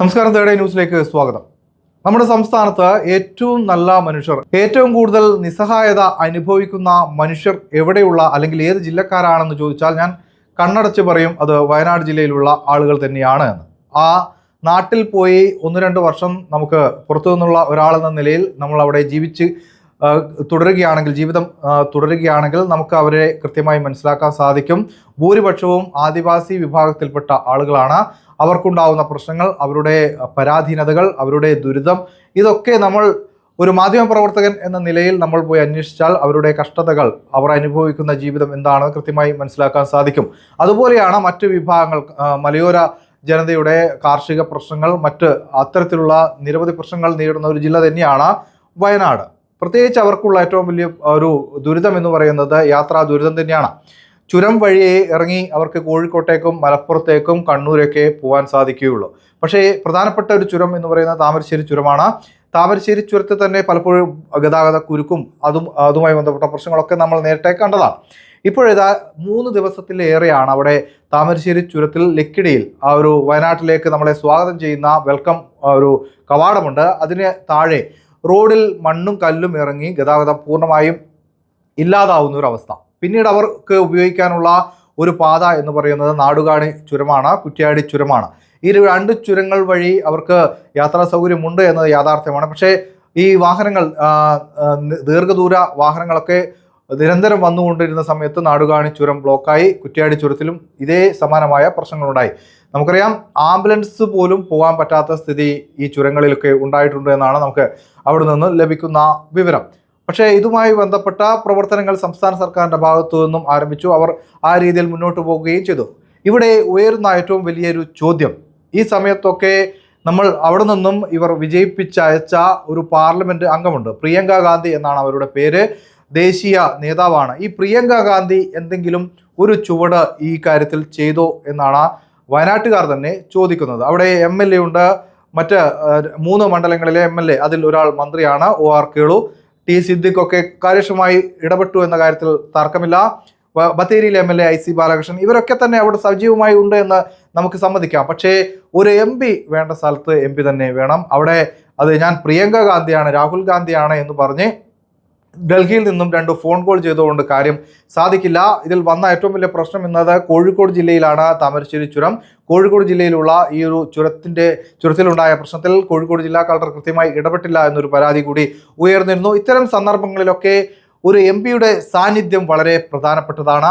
നമസ്കാരം, തേർഡ് ന്യൂസിലേക്ക് സ്വാഗതം. നമ്മുടെ സംസ്ഥാനത്ത് ഏറ്റവും നല്ല മനുഷ്യർ, ഏറ്റവും കൂടുതൽ നിസ്സഹായത അനുഭവിക്കുന്ന മനുഷ്യർ എവിടെയുള്ള അല്ലെങ്കിൽ ഏത് ജില്ലക്കാരാണെന്ന് ചോദിച്ചാൽ ഞാൻ കണ്ണടച്ച് പറയും അത് വയനാട് ജില്ലയിലുള്ള ആളുകൾ തന്നെയാണ് എന്ന്. ആ നാട്ടിൽ പോയി 1-2 വർഷം നമുക്ക് പുറത്തു നിന്നുള്ള ഒരാളെന്ന നിലയിൽ നമ്മൾ അവിടെ ജീവിച്ച് തുടരുകയാണെങ്കിൽ, ജീവിതം തുടരുകയാണെങ്കിൽ നമുക്ക് അവരെ കൃത്യമായി മനസ്സിലാക്കാൻ സാധിക്കും. ഭൂരിപക്ഷവും ആദിവാസി വിഭാഗത്തിൽപ്പെട്ട ആളുകളാണ്. അവർക്കുണ്ടാവുന്ന പ്രശ്നങ്ങൾ, അവരുടെ പരാധീനതകൾ, അവരുടെ ദുരിതം, ഇതൊക്കെ നമ്മൾ ഒരു മാധ്യമ പ്രവർത്തകൻ എന്ന നിലയിൽ നമ്മൾ പോയി അന്വേഷിച്ചാൽ അവരുടെ കഷ്ടതകൾ, അവർ അനുഭവിക്കുന്ന ജീവിതം എന്താണ് കൃത്യമായി മനസ്സിലാക്കാൻ സാധിക്കും. അതുപോലെയാണ് മറ്റ് വിഭാഗങ്ങൾ, മലയോര ജനതയുടെ കാർഷിക പ്രശ്നങ്ങൾ, മറ്റ് അത്തരത്തിലുള്ള നിരവധി പ്രശ്നങ്ങൾ നേരിടുന്ന ഒരു ജില്ല തന്നെയാണ് വയനാട്. പ്രത്യേകിച്ച് അവർക്കുള്ള ഏറ്റവും വലിയ ഒരു ദുരിതം എന്ന് പറയുന്നത് യാത്രാ ദുരിതം തന്നെയാണ്. ചുരം വഴിയെ ഇറങ്ങി അവർക്ക് കോഴിക്കോട്ടേക്കും മലപ്പുറത്തേക്കും കണ്ണൂരൊക്കെ പോകാൻ സാധിക്കുകയുള്ളൂ. പക്ഷേ പ്രധാനപ്പെട്ട ഒരു ചുരം എന്ന് പറയുന്നത് താമരശ്ശേരി ചുരമാണ്. താമരശ്ശേരി ചുരത്തിൽ തന്നെ പലപ്പോഴും ഗതാഗത കുരുക്കും അതുമായി ബന്ധപ്പെട്ട പ്രശ്നങ്ങളൊക്കെ നമ്മൾ നേരിട്ട് കണ്ടതാണ്. ഇപ്പോഴിതാ 3 ദിവസത്തിലേറെയാണ് അവിടെ താമരശ്ശേരി ചുരത്തിൽ ലക്കിടിയിൽ ആ ഒരു വയനാട്ടിലേക്ക് നമ്മളെ സ്വാഗതം ചെയ്യുന്ന വെൽക്കം ഒരു കവാടമുണ്ട്. അതിന് താഴെ റോഡിൽ മണ്ണും കല്ലും ഇറങ്ങി ഗതാഗതം പൂർണ്ണമായും ഇല്ലാതാവുന്ന ഒരു അവസ്ഥ. പിന്നീട് അവർക്ക് ഉപയോഗിക്കാനുള്ള ഒരു പാത എന്ന് പറയുന്നത് നാടുകാണി ചുരമാണ്, കുറ്റ്യാടി ചുരമാണ്. ഈ 2 ചുരങ്ങൾ വഴി അവർക്ക് യാത്രാ സൗകര്യമുണ്ട് എന്നത് യാഥാർത്ഥ്യമാണ്. പക്ഷേ ഈ വാഹനങ്ങൾ, ദീർഘദൂര വാഹനങ്ങളൊക്കെ നിരന്തരം വന്നുകൊണ്ടിരുന്ന സമയത്ത് നാടുകാണി ചുരം ബ്ലോക്കായി. കുറ്റ്യാടി ചുരത്തിലും ഇതേ സമാനമായ പ്രശ്നങ്ങളുണ്ടായി. നമുക്കറിയാം, ആംബുലൻസ് പോലും പോകാൻ പറ്റാത്ത സ്ഥിതി ഈ ചുരങ്ങളിലൊക്കെ ഉണ്ടായിട്ടുണ്ട് എന്നാണ് നമുക്ക് അവിടെ നിന്ന് ലഭിക്കുന്ന വിവരം. പക്ഷേ ഇതുമായി ബന്ധപ്പെട്ട പ്രവർത്തനങ്ങൾ സംസ്ഥാന സർക്കാരിൻ്റെ ഭാഗത്തു നിന്നും ആരംഭിച്ചു. അവർ ആ രീതിയിൽ മുന്നോട്ട് പോകുകയും ചെയ്തു. ഇവിടെ ഉയരുന്ന ഏറ്റവും വലിയൊരു ചോദ്യം, ഈ സമയത്തൊക്കെ നമ്മൾ അവിടെ നിന്നും ഇവർ വിജയിപ്പിച്ചയച്ച ഒരു പാർലമെൻറ്റ് അംഗമുണ്ട്, പ്രിയങ്ക ഗാന്ധി എന്നാണ് അവരുടെ പേര്, ദേശീയ നേതാവാണ്. ഈ പ്രിയങ്ക ഗാന്ധി എന്തെങ്കിലും ഒരു ചുവട് ഈ കാര്യത്തിൽ ചെയ്തോ എന്നാണ് വയനാട്ടുകാർ തന്നെ ചോദിക്കുന്നത്. അവിടെ MLA ഉണ്ട്, മറ്റ് 3 മണ്ഡലങ്ങളിലെ MLA, അതിൽ ഒരാൾ മന്ത്രിയാണ് OR കേളു. ടി സിദ്ദിഖൊക്കെ കാര്യക്ഷമമായി ഇടപെട്ടു എന്ന കാര്യത്തിൽ തർക്കമില്ല. ബത്തേരിയിലെ MLA IC ബാലകൃഷ്ണൻ, ഇവരൊക്കെ തന്നെ അവിടെ സജീവമായി ഉണ്ട് എന്ന് നമുക്ക് സമ്മതിക്കാം. പക്ഷേ ഒരു MP വേണ്ട സ്ഥലത്ത് MP തന്നെ വേണം. അവിടെ അത് ഞാൻ പ്രിയങ്ക ഗാന്ധിയാണ്, രാഹുൽ ഗാന്ധിയാണ് എന്ന് പറഞ്ഞ് ഡൽഹിയിൽ നിന്നും 2 ഫോൺ കോൾ ചെയ്തുകൊണ്ട് കാര്യം സാധിക്കില്ല. ഇതിൽ വന്ന ഏറ്റവും വലിയ പ്രശ്നം എന്നത് കോഴിക്കോട് ജില്ലയിലാണ് താമരശ്ശേരി ചുരം. കോഴിക്കോട് ജില്ലയിലുള്ള ഈ ഒരു ചുരത്തിലുണ്ടായ പ്രശ്നത്തിൽ കോഴിക്കോട് ജില്ലാ കളക്ടർ കൃത്യമായി ഇടപെട്ടില്ല എന്നൊരു പരാതി കൂടി ഉയർന്നിരുന്നു. ഇത്തരം സന്ദർഭങ്ങളിലൊക്കെ ഒരു MP-യുടെ സാന്നിധ്യം വളരെ പ്രധാനപ്പെട്ടതാണ്.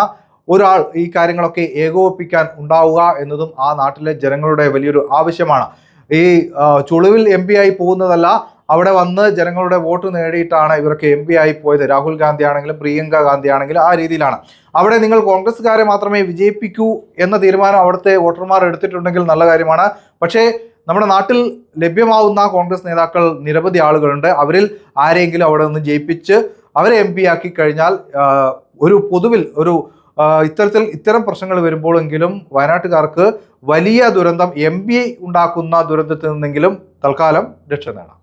ഒരാൾ ഈ കാര്യങ്ങളൊക്കെ ഏകോപിപ്പിക്കാൻ ഉണ്ടാവുക എന്നതും ആ നാട്ടിലെ ജനങ്ങളുടെ വലിയൊരു ആവശ്യമാണ്. ഈ ചുളിവിൽ MP ആയി പോകുന്നതല്ല, അവിടെ വന്ന് ജനങ്ങളുടെ വോട്ട് നേടിയിട്ടാണ് ഇവരൊക്കെ MP ആയി പോയത്. രാഹുൽ ഗാന്ധി ആണെങ്കിലും പ്രിയങ്ക ഗാന്ധി ആണെങ്കിലും ആ രീതിയിലാണ്. അവിടെ നിങ്ങൾ കോൺഗ്രസ്സുകാരെ മാത്രമേ വിജയിപ്പിക്കൂ എന്ന തീരുമാനം അവിടുത്തെ വോട്ടർമാർ എടുത്തിട്ടുണ്ടെങ്കിൽ നല്ല കാര്യമാണ്. പക്ഷേ നമ്മുടെ നാട്ടിൽ ലഭ്യമാവുന്ന കോൺഗ്രസ് നേതാക്കൾ നിരവധി ആളുകളുണ്ട്. അവരിൽ ആരെങ്കിലും അവിടെ നിന്ന് ജയിപ്പിച്ച് അവരെ MP ആക്കി കഴിഞ്ഞാൽ ഒരു പൊതുവിൽ ഒരു ഇത്തരം പ്രശ്നങ്ങൾ വരുമ്പോഴെങ്കിലും വയനാട്ടുകാർക്ക് വലിയ ദുരന്തം, MP ഉണ്ടാക്കുന്ന ദുരന്തത്തിൽ നിന്നെങ്കിലും തൽക്കാലം രക്ഷ നേടാം.